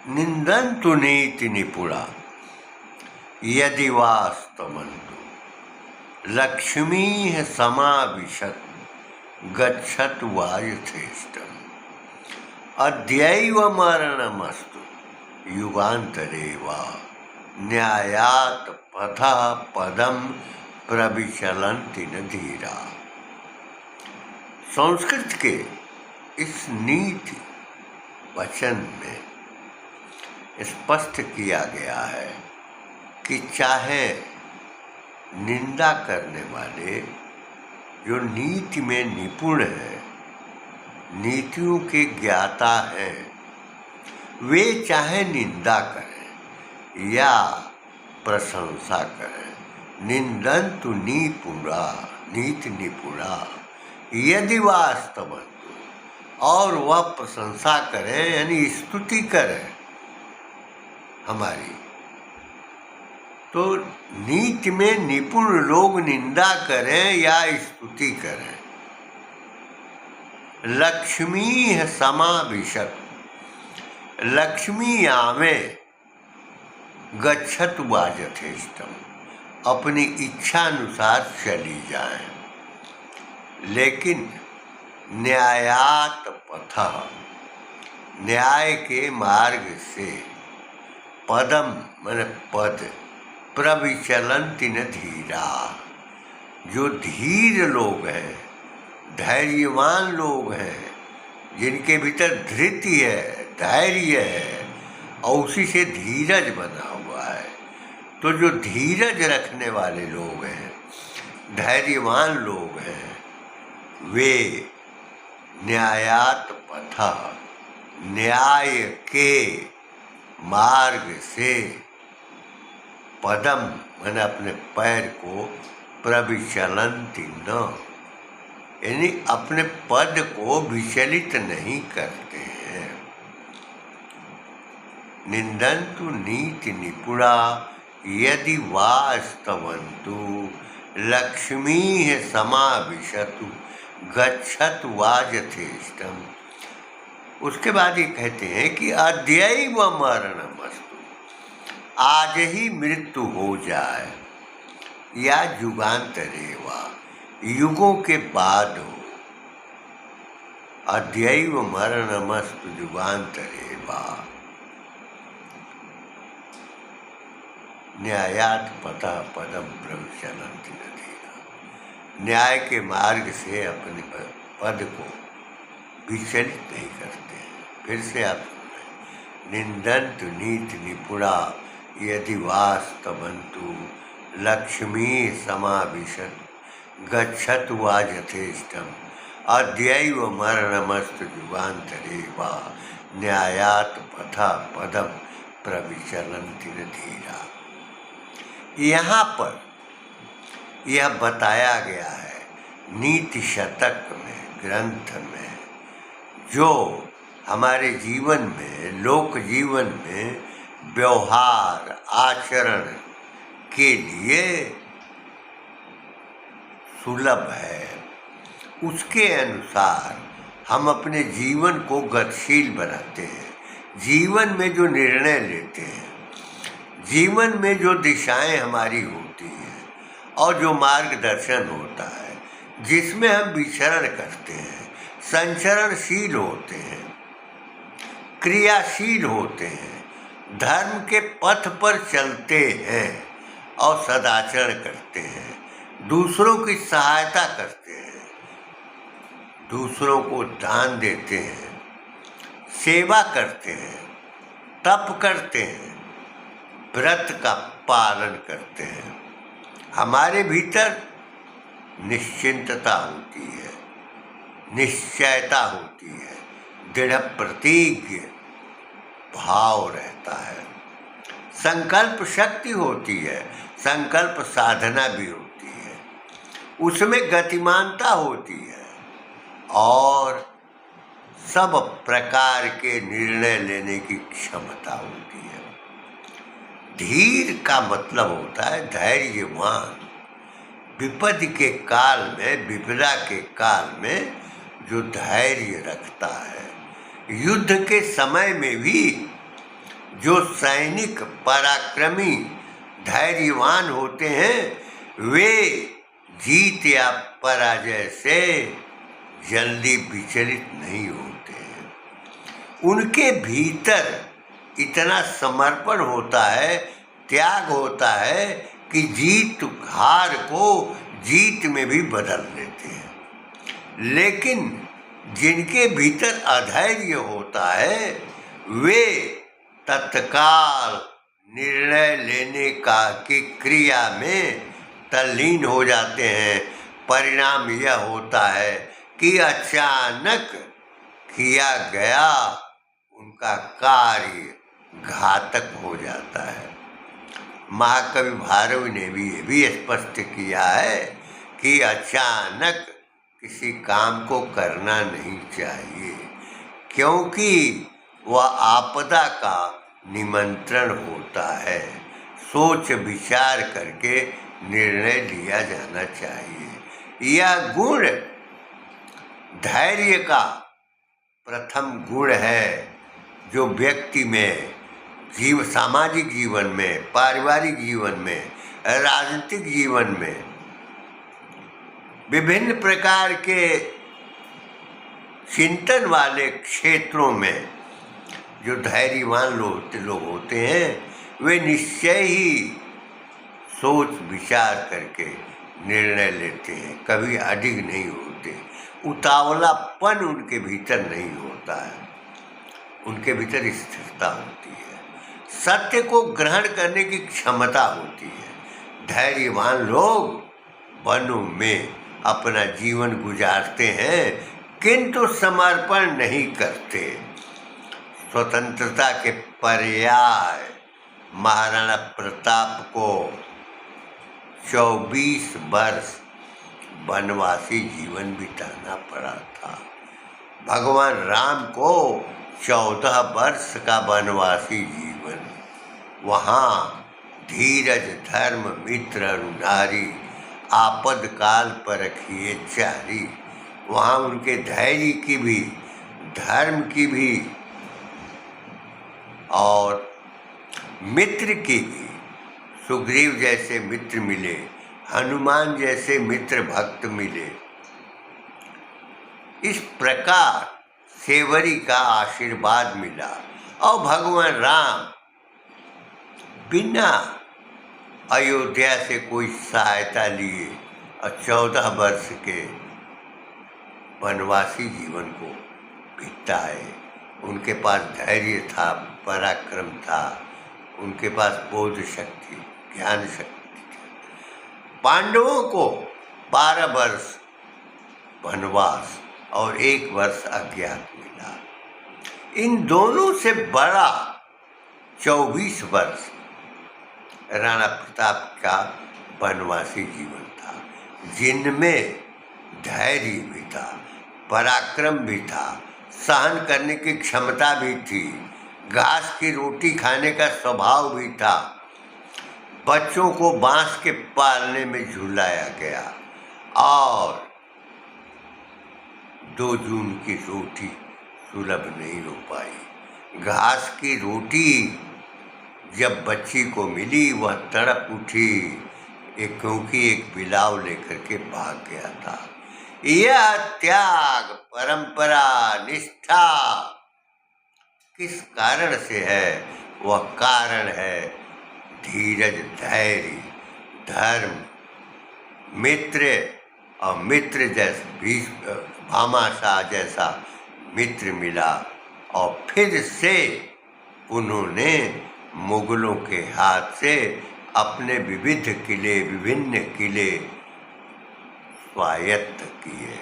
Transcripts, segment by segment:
निंदन्तु नीति निपुणा यदि वास्तवन्तु लक्ष्मीः समाविशत् गच्छतु वा यथेष्टम् अद्यैव मरणमस्तु युगान्तरे वा न्यायात् पथः पदं प्रविचलन्ति न धीरा। संस्कृत के इस नीति वचन में स्पष्ट किया गया है कि चाहे निंदा करने वाले जो नीति में निपुण हैं, नीतियों के ज्ञाता हैं, वे चाहे निंदा करें या प्रशंसा करें, निंदन्तु निपुणा नीति निपुणा यदि वास्तवन्तु, और वह प्रशंसा करें यानी स्तुति करें हमारी, तो नीति में निपुण लोग निंदा करें या स्तुति करें। लक्ष्मी है समाविशत, लक्ष्मी आवे गच्छत वा यथेष्टम, अपनी इच्छा अनुसार चली जाए, लेकिन न्यायात पथः, न्याय के मार्ग से, पदम मन पद, प्रविचलन्ति न धीरा, जो धीर लोग हैं, धैर्यवान लोग हैं, जिनके भीतर धृति है, धैर्य है और उसी से धीरज बना हुआ है, तो जो धीरज रखने वाले लोग हैं, धैर्यवान लोग हैं, वे न्यायात पथः, न्याय के मार्ग से, पदम मैंने अपने पैर को, प्रविचलन्ति न, यानी अपने पद को विचलित नहीं करते हैं। निंदन्तु नीति निपुणा यदि वास्तवन्तु लक्ष्मीः समाविशतु गच्छतु वा यथेष्टम। उसके बाद ये कहते हैं कि अद्यैव मरणमस्तु, आज ही मृत्यु हो जाए, या युगान्तरे वा, युगों के बाद हो, अद्यैव मरणमस्तु युगान्तरे वा, न्यायात् पथः पदम प्रविचलन्ति न धीरा, न्याय के मार्ग से अपने पद को विचलित नहीं करते हैं। फिर से आप निंदन्तु नीति निपुणा यदि वास्तवन्तु लक्ष्मी समाविशत गच्छतु वा यथेष्टम अद्यैव मरणमस्तु युगान्तरे वा न्यायात् पथः पदम प्रविचलन्ति न धीरा। यहाँ पर यह बताया गया है नीति शतक में, ग्रंथ में, जो हमारे जीवन में, लोक जीवन में व्यवहार आचरण के लिए सुलभ है, उसके अनुसार हम अपने जीवन को गतिशील बनाते हैं, जीवन में जो निर्णय लेते हैं, जीवन में जो दिशाएं हमारी होती हैं और जो मार्गदर्शन होता है, जिसमें हम विचरण करते हैं, संचरणशील होते हैं, क्रियाशील होते हैं, धर्म के पथ पर चलते हैं और सदाचरण करते हैं, दूसरों की सहायता करते हैं, दूसरों को दान देते हैं, सेवा करते हैं, तप करते हैं, व्रत का पालन करते हैं, हमारे भीतर निश्चिंतता होती है, निश्चयता होती है, दृढ़ प्रतिज्ञ भाव रहता है, संकल्प शक्ति होती है, संकल्प साधना भी होती है, उसमें गतिमानता होती है और सब प्रकार के निर्णय लेने की क्षमता होती है। धीर का मतलब होता है धैर्यवान, विपत्ति के काल में, विपदा के काल में जो धैर्य रखता है, युद्ध के समय में भी जो सैनिक पराक्रमी धैर्यवान होते हैं वे जीत या पराजय से जल्दी विचलित नहीं होते हैं। उनके भीतर इतना समर्पण होता है, त्याग होता है कि जीत हार को जीत में भी बदल देते हैं। लेकिन जिनके भीतर अधैर्य होता है वे तत्काल निर्णय लेने की क्रिया में तल्लीन हो जाते हैं। परिणाम यह होता है कि अचानक किया गया उनका कार्य घातक हो जाता है। महाकवि भारवी ने भी ये भी स्पष्ट किया है कि अचानक किसी काम को करना नहीं चाहिए, क्योंकि वह आपदा का निमंत्रण होता है। सोच विचार करके निर्णय लिया जाना चाहिए। यह गुण धैर्य का प्रथम गुण है जो व्यक्ति में सामाजिक जीवन में, पारिवारिक जीवन में, राजनीतिक जीवन में, विभिन्न प्रकार के चिंतन वाले क्षेत्रों में जो धैर्यवान लोग होते हैं वे निश्चय ही सोच विचार करके निर्णय लेते हैं, कभी अडिग नहीं होते। उतावलापन उनके भीतर नहीं होता है, उनके भीतर स्थिरता होती है, सत्य को ग्रहण करने की क्षमता होती है। धैर्यवान लोग वनों में अपना जीवन गुजारते हैं किंतु समर्पण नहीं करते। स्वतंत्रता के पर्याय महाराणा प्रताप को 24 वर्ष वनवासी जीवन बिताना पड़ा था। भगवान राम को 14 वर्ष का वनवासी जीवन। वहाँ धीरज धर्म मित्र नारी आपद काल पर रखिए चारी। वहाँ उनके धैर्य की भी, धर्म की भी और मित्र की भी। सुग्रीव जैसे मित्र मिले, हनुमान जैसे मित्र भक्त मिले। इस प्रकार सेवरी का आशीर्वाद मिला और भगवान राम बिना अयोध्या से कोई सहायता लिए और 14 वर्ष के वनवासी जीवन को बिताए। उनके पास धैर्य था, पराक्रम था, उनके पास बोध शक्ति, ज्ञान शक्ति थी। पांडवों को 12 वर्ष वनवास और 1 वर्ष अज्ञात मिला। इन दोनों से बड़ा 24 वर्ष राणा प्रताप का वनवासी जीवन था, जिनमें धैर्य भी था, पराक्रम भी था, सहन करने की क्षमता भी थी, घास की रोटी खाने का स्वभाव भी था। बच्चों को बांस के पालने में झुलाया गया और 2 जून की रोटी सुलभ नहीं हो पाई। घास की रोटी जब बच्ची को मिली वह तड़प उठी, क्योंकि एक बिलाव लेकर के भाग गया था। यह त्याग, परंपरा, निष्ठा किस कारण से है? वह कारण है धीरज, धैर्य, धर्म, मित्र और मित्र जैसे भामाशाह जैसा मित्र मिला और फिर से उन्होंने मुगलों के हाथ से अपने विभिन्न किले स्वायत्त किए।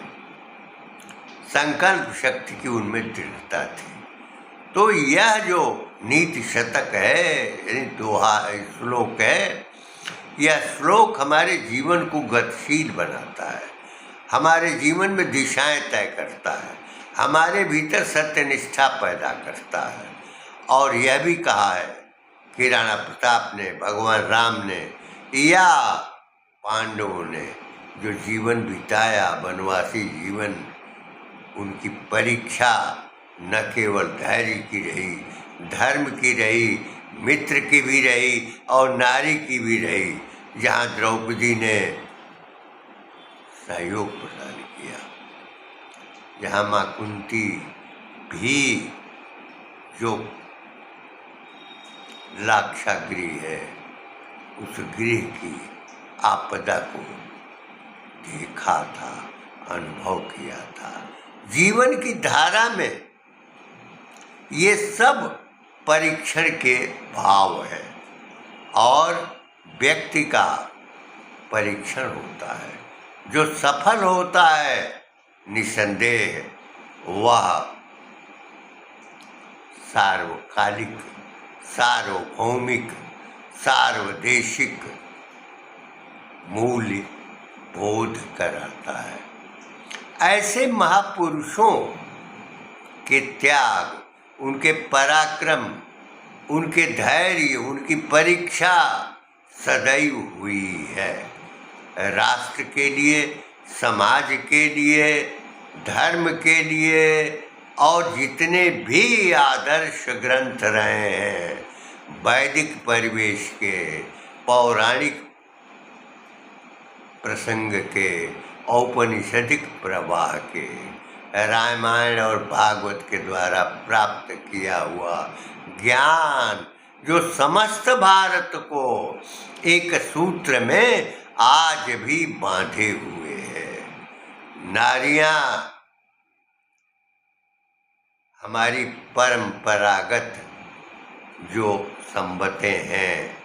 संकल्प शक्ति की उनमें दृढ़ता थी। तो यह जो नीति शतक है, यानी दोहा श्लोक है, यह श्लोक हमारे जीवन को गतिशील बनाता है, हमारे जीवन में दिशाएं तय करता है, हमारे भीतर सत्यनिष्ठा पैदा करता है। और यह भी कहा है कि राणा प्रताप ने, भगवान राम ने या पांडवों ने जो जीवन बिताया, वनवासी जीवन, उनकी परीक्षा न केवल धैर्य की रही, धर्म की रही, मित्र की भी रही और नारी की भी रही, जहाँ द्रौपदी ने सहयोग प्रदान किया, जहाँ माँ कुंती भी जो लाक्षागृह है उस गृह की आपदा को देखा था, अनुभव किया था। जीवन की धारा में ये सब परीक्षण के भाव है और व्यक्ति का परीक्षण होता है। जो सफल होता है निसंदेह वह सार्वकालिक, सार्वभौमिक, सार्वदेशिक मूल्य बोध कराता है। ऐसे महापुरुषों के त्याग, उनके पराक्रम, उनके धैर्य, उनकी परीक्षा सदैव हुई है। राष्ट्र के लिए, समाज के लिए, धर्म के लिए और जितने भी आदर्श ग्रंथ रहे हैं, वैदिक परिवेश के, पौराणिक प्रसंग के, औपनिषदिक प्रवाह के, रामायण और भागवत के द्वारा प्राप्त किया हुआ ज्ञान जो समस्त भारत को एक सूत्र में आज भी बांधे हुए है। नारियां हमारी परंपरागत जो संबतें हैं,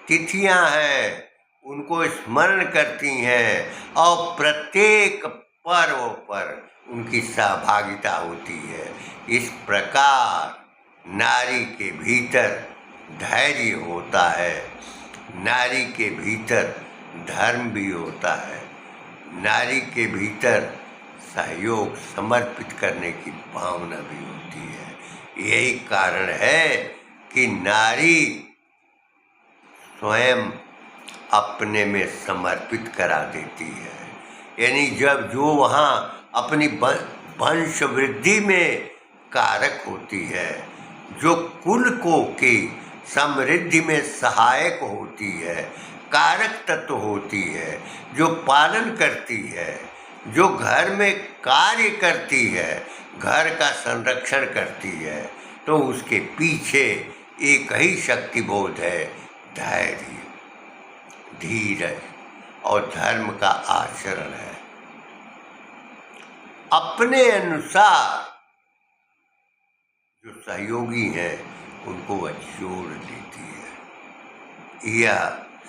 तिथियां हैं, उनको स्मरण करती हैं और प्रत्येक पर्व पर उनकी सहभागिता होती है। इस प्रकार नारी के भीतर धैर्य होता है, नारी के भीतर धर्म भी होता है, नारी के भीतर सहयोग समर्पित करने की भावना भी होती है। यही कारण है कि नारी स्वयं अपने में समर्पित करा देती है। यानी जब जो वहाँ अपनी वंश वृद्धि में कारक होती है, जो कुल को की समृद्धि में सहायक होती है, कारक तत्व होती है, जो पालन करती है, जो घर में कार्य करती है, घर का संरक्षण करती है, तो उसके पीछे एक ही शक्तिबोध है, धैर्य, धीरज और धर्म का आचरण है। अपने अनुसार जो सहयोगी हैं उनको वह जोड़ लेती है। यह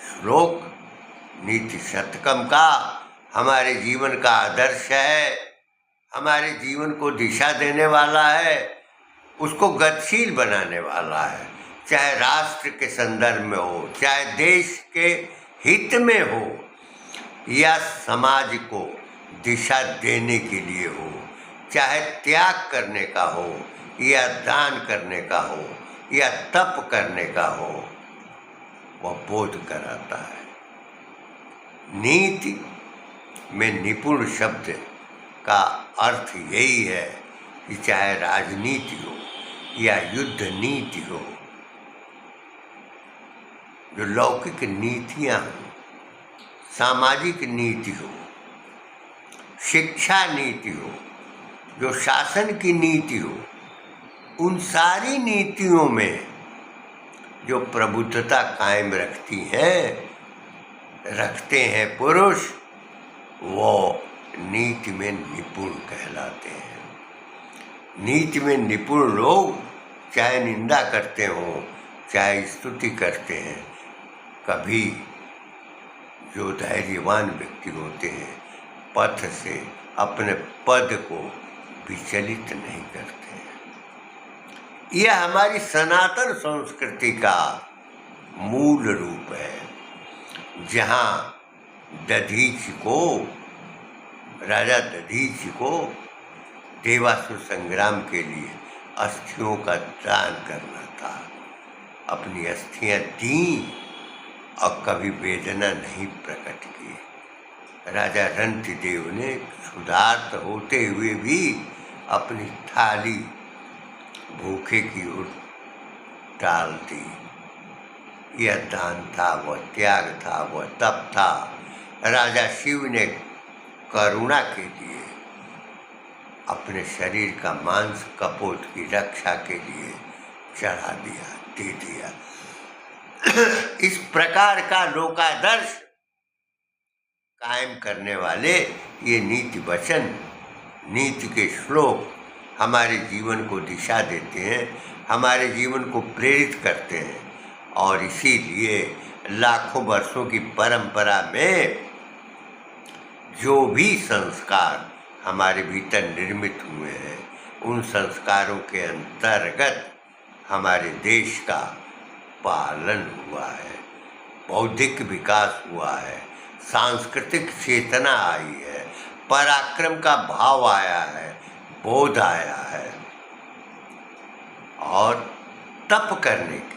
श्लोक नीति शतकम का हमारे जीवन का आदर्श है, हमारे जीवन को दिशा देने वाला है, उसको गतिशील बनाने वाला है। चाहे राष्ट्र के संदर्भ में हो, चाहे देश के हित में हो या समाज को दिशा देने के लिए हो, चाहे त्याग करने का हो या दान करने का हो या तप करने का हो, वह बोध कराता है। नीति में निपुण शब्द का अर्थ यही है कि चाहे राजनीति हो या युद्ध नीति हो, जो लौकिक नीतियाँ हो, सामाजिक नीति हो, शिक्षा नीति हो, जो शासन की नीति हो, उन सारी नीतियों में जो प्रबुद्धता कायम रखते हैं पुरुष, वो नीति में निपुण कहलाते हैं। नीति में निपुण लोग चाहे निंदा करते हों, चाहे स्तुति करते हैं, कभी जो धैर्यवान व्यक्ति होते हैं पथ से अपने पद को विचलित नहीं करते हैं। यह हमारी सनातन संस्कृति का मूल रूप है, जहाँ दधीचि को, राजा दधीचि को देवासुर संग्राम के लिए अस्थियों का दान करना था। अपनी अस्थियां दी और कभी वेदना नहीं प्रकट की। राजा रंतिदेव ने क्षुधार्त होते हुए भी अपनी थाली भूखे की ओर डाल दी। यह दान था, वह त्याग था, वह तप था। राजा शिव ने करुणा के लिए अपने शरीर का मांस कपोत की रक्षा के लिए चढ़ा दिया, दे दिया। इस प्रकार का लोकादर्श कायम करने वाले ये नीति वचन, नीति के श्लोक हमारे जीवन को दिशा देते हैं, हमारे जीवन को प्रेरित करते हैं। और इसीलिए लाखों वर्षों की परंपरा में जो भी संस्कार हमारे भीतर निर्मित हुए हैं, उन संस्कारों के अंतर्गत हमारे देश का पालन हुआ है, बौद्धिक विकास हुआ है, सांस्कृतिक चेतना आई है, पराक्रम का भाव आया है, बोध आया है। और तप करने के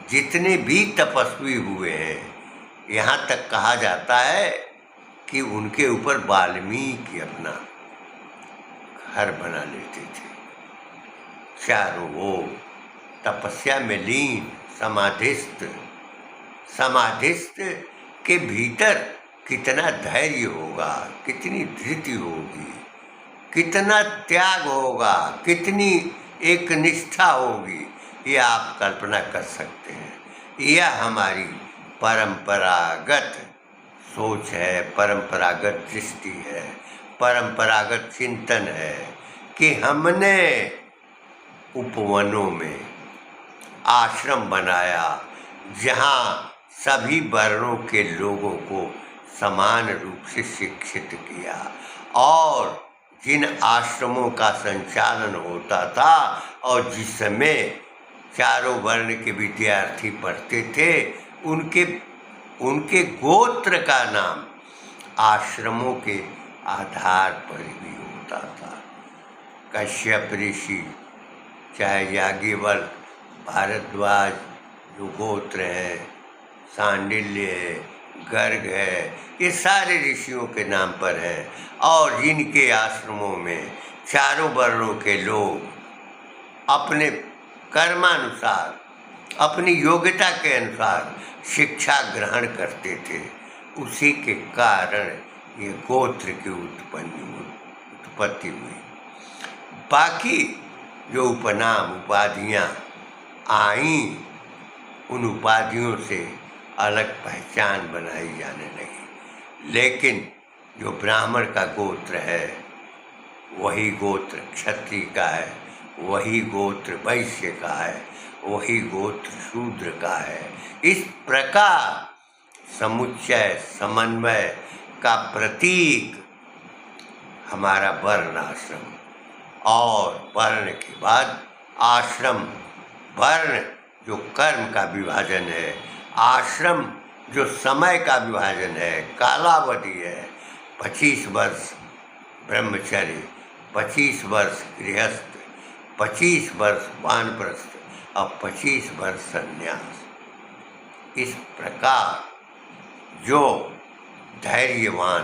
जितने भी तपस्वी हुए हैं, यहाँ तक कहा जाता है कि उनके ऊपर वाल्मीकि अपना घर बना लेते थे। चारों ओर तपस्या में लीन, समाधिस्थ के भीतर कितना धैर्य होगा, कितनी धृति होगी, कितना त्याग होगा, कितनी एक निष्ठा होगी, ये आप कल्पना कर सकते हैं। यह हमारी परंपरागत सोच है, परंपरागत दृष्टि है, परंपरागत चिंतन है कि हमने उपवनों में आश्रम बनाया जहाँ सभी वर्णों के लोगों को समान रूप से शिक्षित किया, और जिन आश्रमों का संचालन होता था और जिसमें चारों वर्ण के विद्यार्थी पढ़ते थे, उनके गोत्र का नाम आश्रमों के आधार पर भी होता था। कश्यप ऋषि, चाहे याज्ञवल्क्य, भारद्वाज जो गोत्र हैं, सांडिल्य है, गर्ग है, ये सारे ऋषियों के नाम पर हैं। और जिनके आश्रमों में चारों वर्णों के लोग अपने कर्मानुसार, अपनी योग्यता के अनुसार शिक्षा ग्रहण करते थे, उसी के कारण ये गोत्र की उत्पत्ति हुई। बाकी जो उपनाम, उपाधियाँ आईं, उन उपाधियों से अलग पहचान बनाई जाने लगी। लेकिन जो ब्राह्मण का गोत्र है, वही गोत्र क्षत्रिय का है, वही गोत्र वैश्य का है, वही गोत्र शूद्र का है। इस प्रकार समुच्चय, समन्वय का प्रतीक हमारा वर्ण आश्रम, और वर्ण के बाद आश्रम। वर्ण जो कर्म का विभाजन है, आश्रम जो समय का विभाजन है, कालावधि है। 25 वर्ष ब्रह्मचर्य, 25 वर्ष गृहस्थ, 25 वर्ष वानप्रस्थ और 25 वर्ष संन्यास। इस प्रकार जो धैर्यवान,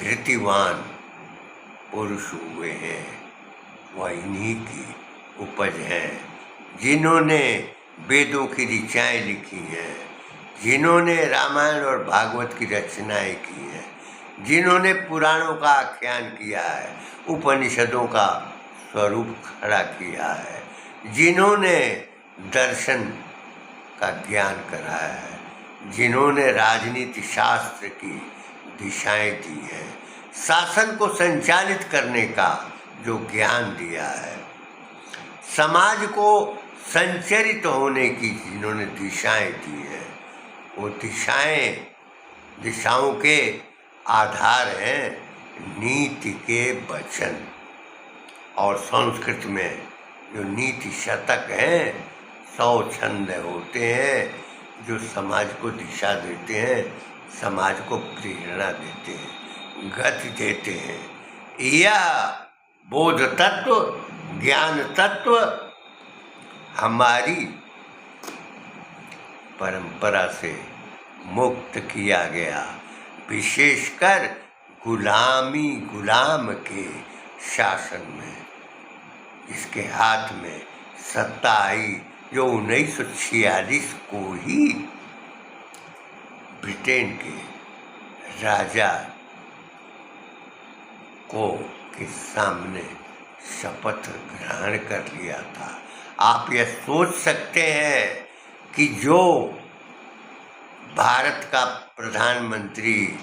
धृतिवान पुरुष हुए हैं, वह इन्हीं की उपज हैं, जिन्होंने वेदों की ऋचाएँ लिखी हैं, जिन्होंने रामायण और भागवत की रचनाएँ की हैं, जिन्होंने पुराणों का आख्यान किया है, उपनिषदों का स्वरूप खड़ा किया है, जिन्होंने दर्शन का ज्ञान कराया है, जिन्होंने राजनीति शास्त्र की दिशाएं दी हैं, शासन को संचालित करने का जो ज्ञान दिया है, समाज को संचरित होने की जिन्होंने दिशाएं दी हैं, वो दिशाओं के आधार हैं नीति के वचन। और संस्कृत में जो नीति शतक हैं, 100 छंद होते हैं जो समाज को दिशा देते हैं, समाज को प्रेरणा देते हैं, गति देते हैं। यह बोध तत्व, ज्ञान तत्व हमारी परंपरा से मुक्त किया गया, विशेषकर गुलाम के शासन में। इसके हाथ में सत्ता आई जो 1946 को ही ब्रिटेन के राजा के सामने शपथ ग्रहण कर लिया था। आप यह सोच सकते हैं कि जो भारत का प्रधानमंत्री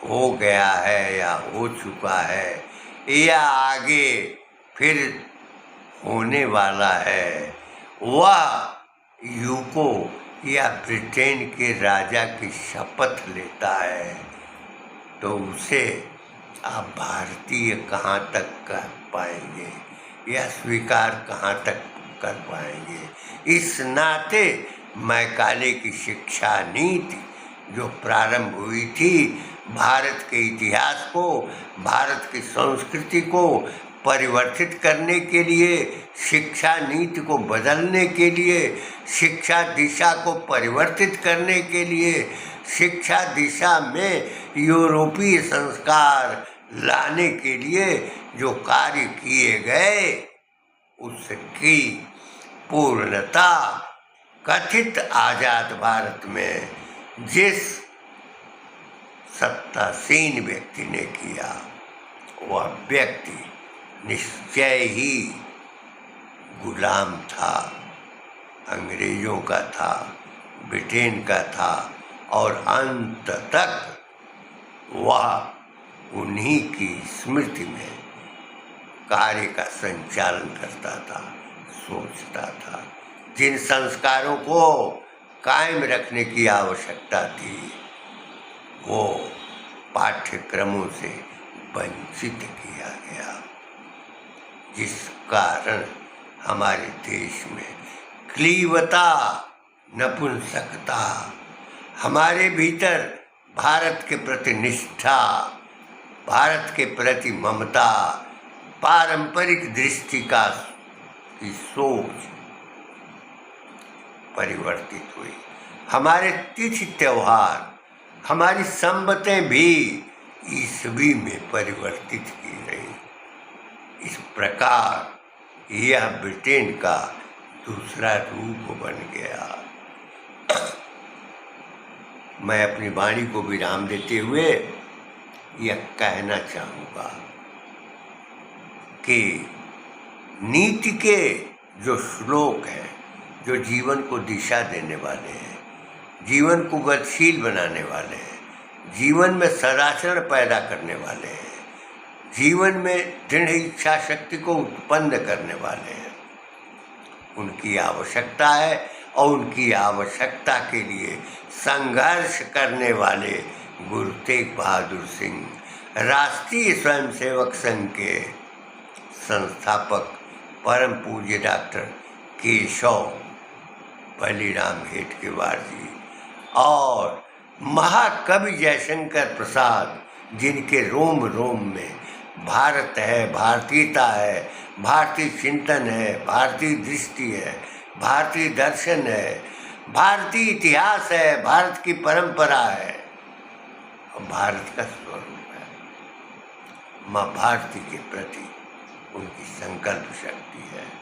हो गया है या हो चुका है या आगे फिर होने वाला है, वह यूको या ब्रिटेन के राजा की शपथ लेता है, तो उसे आप भारतीय कहाँ तक कर पाएंगे या स्वीकार कहाँ तक कर पाएंगे। इस नाते मैकाले की शिक्षा नीति जो प्रारंभ हुई थी, भारत के इतिहास को, भारत की संस्कृति को परिवर्तित करने के लिए, शिक्षा नीति को बदलने के लिए, शिक्षा दिशा को परिवर्तित करने के लिए, शिक्षा दिशा में यूरोपीय संस्कार लाने के लिए जो कार्य किए गए, उसकी पूर्णता कथित आजाद भारत में जिस सत्तासीन व्यक्ति ने किया, वह व्यक्ति निश्चय ही गुलाम था, अंग्रेजों का था, ब्रिटेन का था, और अंत तक वह उन्हीं की स्मृति में कार्य का संचालन करता था, सोचता था। जिन संस्कारों को कायम रखने की आवश्यकता थी, वो पाठ्यक्रमों से वंचित किया गया, जिस कारण हमारे देश में क्लीवता, नपुंसकता, हमारे भीतर भारत के प्रति निष्ठा, भारत के प्रति ममता, पारंपरिक दृष्टिका की सोच परिवर्तित हुई। हमारे तिथि त्योहार, हमारी संबतें भी ईस्वी में परिवर्तित की गई। इस प्रकार यह ब्रिटेन का दूसरा रूप बन गया। मैं अपनी वाणी को विराम देते हुए यह कहना चाहूँगा कि नीति के जो श्लोक हैं, जो जीवन को दिशा देने वाले हैं, जीवन को गतिशील बनाने वाले हैं, जीवन में सदाचरण पैदा करने वाले हैं, जीवन में दृढ़ इच्छा शक्ति को उत्पन्न करने वाले हैं, उनकी आवश्यकता है। और उनकी आवश्यकता के लिए संघर्ष करने वाले गुरु तेग बहादुर सिंह, राष्ट्रीय स्वयंसेवक संघ के संस्थापक परम पूज्य डॉक्टर केशव बलिराम हेडगेवार जी, और महाकवि जयशंकर प्रसाद, जिनके रोम रोम में भारत है, भारतीयता है, भारतीय चिंतन है, भारतीय दृष्टि है, भारतीय दर्शन है, भारतीय इतिहास है, भारत की परंपरा है और भारत का स्वरूप है। माँ भारती के प्रति उनकी संकल्प शक्ति है।